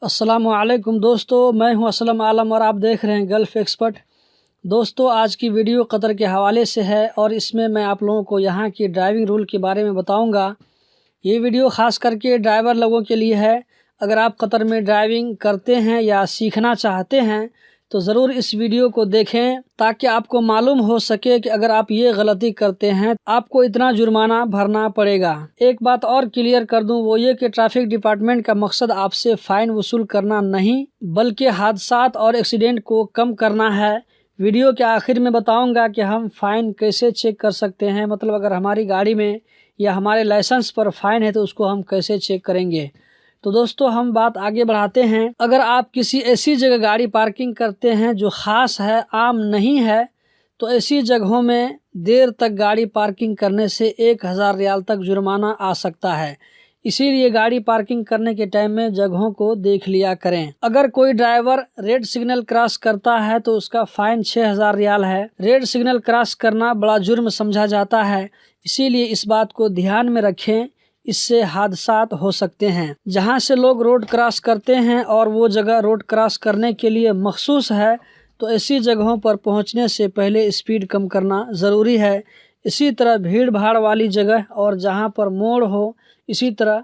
अस्सलामुअलैकुम दोस्तों, मैं हूं असलम आलम और आप देख रहे हैं गल्फ़ एक्सपर्ट। दोस्तों, आज की वीडियो कतर के हवाले से है और इसमें मैं आप लोगों को यहां की ड्राइविंग रूल के बारे में बताऊंगा। ये वीडियो ख़ास करके ड्राइवर लोगों के लिए है। अगर आप कतर में ड्राइविंग करते हैं या सीखना चाहते हैं तो ज़रूर इस वीडियो को देखें ताकि आपको मालूम हो सके कि अगर आप ये गलती करते हैं आपको इतना जुर्माना भरना पड़ेगा। एक बात और क्लियर कर दूं, वो ये कि ट्रैफिक डिपार्टमेंट का मकसद आपसे फ़ाइन वसूल करना नहीं बल्कि हादसात और एक्सीडेंट को कम करना है। वीडियो के आखिर में बताऊंगा कि हम फ़ाइन कैसे चेक कर सकते हैं, मतलब अगर हमारी गाड़ी में या हमारे लाइसेंस पर फ़ाइन है तो उसको हम कैसे चेक करेंगे। तो दोस्तों, हम बात आगे बढ़ाते हैं। अगर आप किसी ऐसी जगह गाड़ी पार्किंग करते हैं जो ख़ास है, आम नहीं है, तो ऐसी जगहों में देर तक गाड़ी पार्किंग करने से 1000 रियाल तक जुर्माना आ सकता है। इसीलिए गाड़ी पार्किंग करने के टाइम में जगहों को देख लिया करें। अगर कोई ड्राइवर रेड सिग्नल क्रॉस करता है तो उसका फ़ाइन 6000 रियाल है। रेड सिग्नल क्रॉस करना बड़ा जुर्म समझा जाता है, इसीलिए इस बात को ध्यान में रखें। इससे हादसात हो सकते हैं। जहां से लोग रोड क्रॉस करते हैं और वो जगह रोड क्रॉस करने के लिए मखसूस है, तो ऐसी जगहों पर पहुंचने से पहले स्पीड कम करना ज़रूरी है। इसी तरह भीड़ भाड़ वाली जगह और जहां पर मोड़ हो, इसी तरह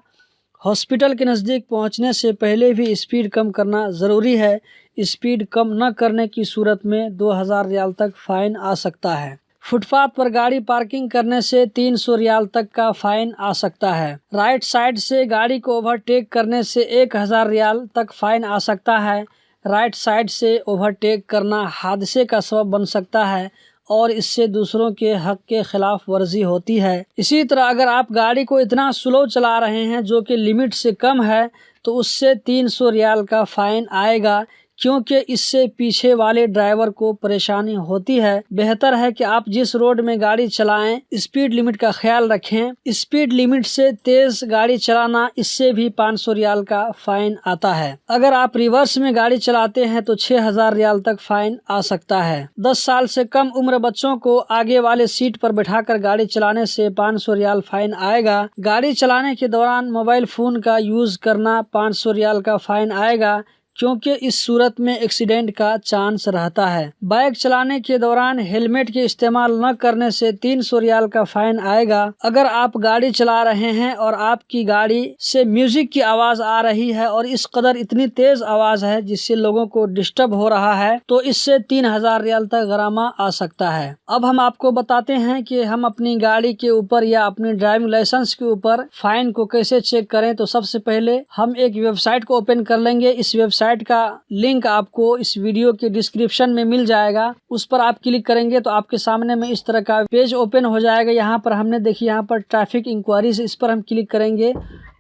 हॉस्पिटल के नज़दीक पहुंचने से पहले भी स्पीड कम करना ज़रूरी है। स्पीड कम न करने की सूरत में 2000 रियाल तक फ़ाइन आ सकता है। फुटपाथ पर गाड़ी पार्किंग करने से 300 रियाल तक का फ़ाइन आ सकता है। राइट साइड से गाड़ी को ओवरटेक करने से 1000 रियाल तक फ़ाइन आ सकता है। राइट साइड से ओवरटेक करना हादसे का सबब बन सकता है और इससे दूसरों के हक के खिलाफ वर्जी होती है। इसी तरह अगर आप गाड़ी को इतना स्लो चला रहे हैं जो कि लिमिट से कम है तो उससे 300 रियाल का फ़ाइन आएगा, क्योंकि इससे पीछे वाले ड्राइवर को परेशानी होती है। बेहतर है कि आप जिस रोड में गाड़ी चलाएं स्पीड लिमिट का ख्याल रखें। स्पीड लिमिट से तेज गाड़ी चलाना, इससे भी 500 रियाल का फ़ाइन आता है। अगर आप रिवर्स में गाड़ी चलाते हैं तो 6000 रियाल तक फ़ाइन आ सकता है। 10 साल से कम उम्र बच्चों को आगे वाले सीट पर बैठाकर गाड़ी चलाने से 500 रियाल फ़ाइन आएगा। गाड़ी चलाने के दौरान मोबाइल फ़ोन का यूज़ करना 500 रियाल का फ़ाइन आएगा, क्योंकि इस सूरत में एक्सीडेंट का चांस रहता है। बाइक चलाने के दौरान हेलमेट के इस्तेमाल न करने से 300 रियाल का फ़ाइन आएगा। अगर आप गाड़ी चला रहे हैं और आपकी गाड़ी से म्यूजिक की आवाज़ आ रही है और इस कदर इतनी तेज आवाज़ है जिससे लोगों को डिस्टर्ब हो रहा है, तो इससे 3000 रियाल तक गरामा आ सकता है। अब हम आपको बताते हैं कि हम अपनी गाड़ी के ऊपर या अपनी ड्राइविंग लाइसेंस के ऊपर फ़ाइन को कैसे चेक करें। तो सबसे पहले हम एक वेबसाइट को ओपन कर लेंगे। इस वेबसाइट का लिंक आपको इस वीडियो के डिस्क्रिप्शन में मिल जाएगा। उस पर आप क्लिक करेंगे तो आपके सामने में इस तरह का पेज ओपन हो जाएगा। यहाँ पर हमने देखिए, यहाँ पर ट्रैफिक इंक्वायरीज, इस पर हम क्लिक करेंगे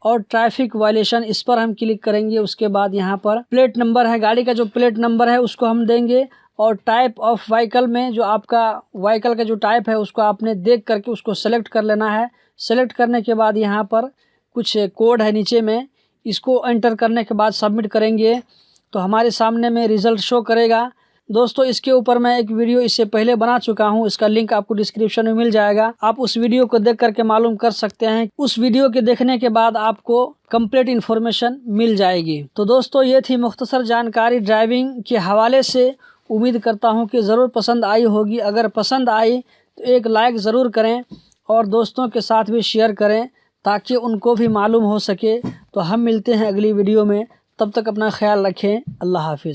और ट्रैफिक वायलेशन, इस पर हम क्लिक करेंगे। उसके बाद यहाँ पर प्लेट नंबर है, गाड़ी का जो प्लेट नंबर है उसको हम देंगे और टाइप ऑफ व्हीकल में जो आपका व्हीकल का जो टाइप है उसको आपने देख करके उसको सेलेक्ट कर लेना है। सेलेक्ट करने के बाद यहाँ पर कुछ कोड है नीचे में, इसको एंटर करने के बाद सबमिट करेंगे तो हमारे सामने में रिज़ल्ट शो करेगा। दोस्तों, इसके ऊपर मैं एक वीडियो इससे पहले बना चुका हूं, इसका लिंक आपको डिस्क्रिप्शन में मिल जाएगा। आप उस वीडियो को देख करके मालूम कर सकते हैं। उस वीडियो के देखने के बाद आपको कंप्लीट इन्फॉर्मेशन मिल जाएगी। तो दोस्तों, ये थी मुख्तसर जानकारी ड्राइविंग के हवाले से। उम्मीद करता हूँ कि ज़रूर पसंद आई होगी। अगर पसंद आई तो एक लाइक ज़रूर करें और दोस्तों के साथ भी शेयर करें ताकि उनको भी मालूम हो सके। तो हम मिलते हैं अगली वीडियो में, तब तक अपना ख्याल रखें। अल्लाह हाफिज़।